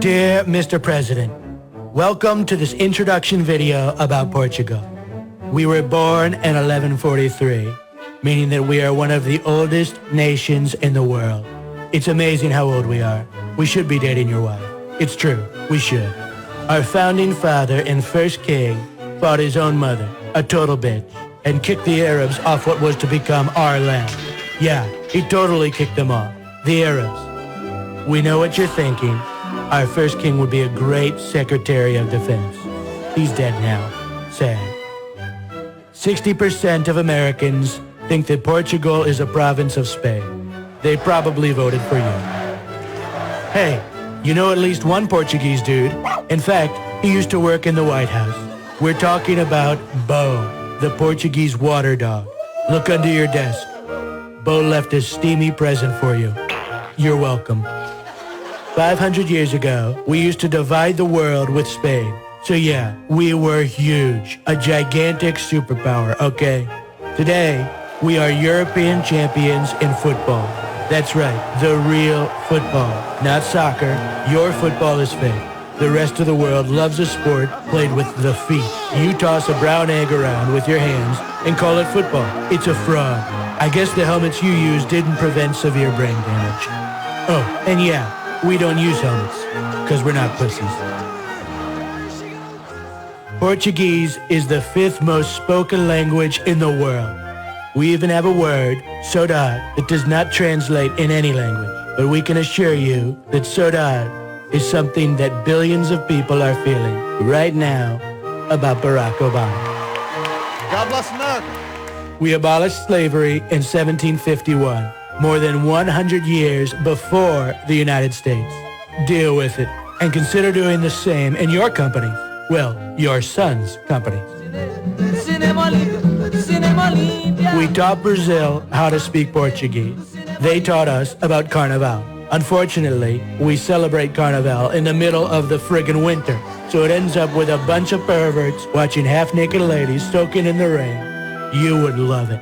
Dear Mr. President, welcome to this introduction video about Portugal. We were born in 1143, meaning that we are one of the oldest nations in the world. It's amazing how old we are. We should be dating your wife. It's true, we should. Our founding father and first king fought his own mother, a total bitch, and kicked the Arabs off what was to become our land. Yeah, he totally kicked them off. The Arabs. We know what you're thinking. Our first king would be a great Secretary of Defense. He's dead now. Sad. 60% of Americans think that Portugal is a province of Spain. They probably voted for you. Hey, you know at least one Portuguese dude. In fact, he used to work in the White House. We're talking about Bo, the Portuguese water dog. Look under your desk. Bo left a steamy present for you. You're welcome. 500 years ago, we used to divide the world with Spain. So yeah, we were huge. A gigantic superpower, okay? Today, we are European champions in football. That's right, the real football, not soccer. Your football is fake. The rest of the world loves a sport played with the feet. You toss a brown egg around with your hands and call it football. It's a fraud. I guess the helmets you use didn't prevent severe brain damage. Oh, and yeah, we don't use helmets, because we're not pussies. Portuguese is the 5th most spoken language in the world. We even have a word, saudade, that does not translate in any language. But we can assure you that saudade is something that billions of people are feeling right now about Barack Obama. God bless America. We abolished slavery in 1751, more than 100 years before the United States. Deal with it, and consider doing the same in your companies. Well, your son's companies. We taught Brazil how to speak Portuguese. They taught us about Carnival. Unfortunately, we celebrate Carnival in the middle of the friggin' winter, so it ends up with a bunch of perverts watching half-naked ladies soaking in the rain. You would love it.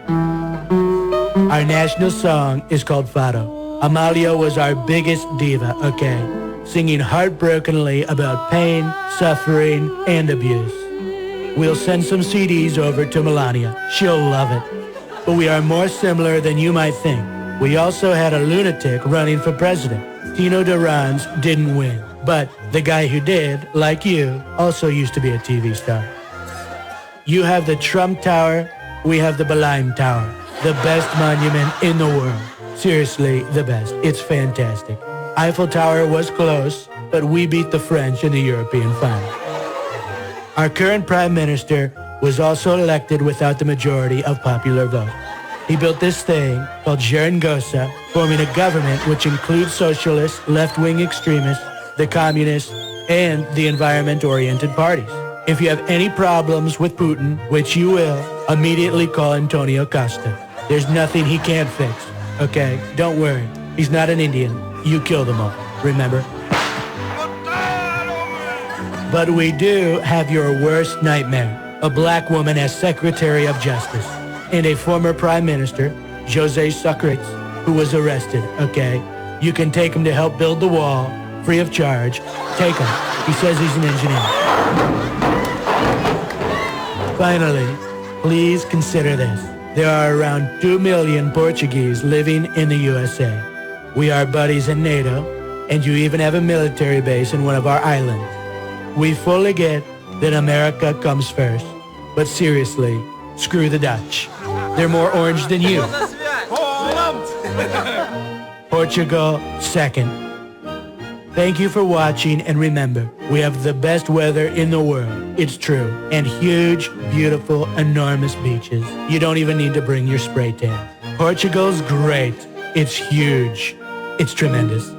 Our national song is called Fado. Amalia was our biggest diva, okay? Singing heartbrokenly about pain, suffering, and abuse. We'll send some CDs over to Melania. She'll love it. But we are more similar than you might think. We also had a lunatic running for president. Tino Durans didn't win. But the guy who did, like you, also used to be a TV star. You have the Trump Tower, we have the Belém Tower. The best monument in the world. Seriously, the best. It's fantastic. Eiffel Tower was close, but we beat the French in the European final. Our current Prime Minister was also elected without the majority of popular vote. He built this thing called Jeringosa, forming a government which includes socialists, left-wing extremists, the communists, and the environment-oriented parties. If you have any problems with Putin, which you will, immediately call Antonio Costa. There's nothing he can't fix, okay? Don't worry. He's not an Indian. You kill them all, remember? But we do have your worst nightmare, a black woman as Secretary of Justice, and a former Prime Minister, José Sócrates, who was arrested, okay? You can take him to help build the wall, free of charge. Take him. He says he's an engineer. Finally, please consider this. There are around 2 million Portuguese living in the USA. We are buddies in NATO, and you even have a military base in one of our islands. We fully get that America comes first, but seriously, screw the Dutch. They're more orange than you. Portugal second. Thank you for watching, and remember, we have the best weather in the world. It's true. And huge, beautiful, enormous beaches. You don't even need to bring your spray tan. Portugal's great. It's huge. It's tremendous.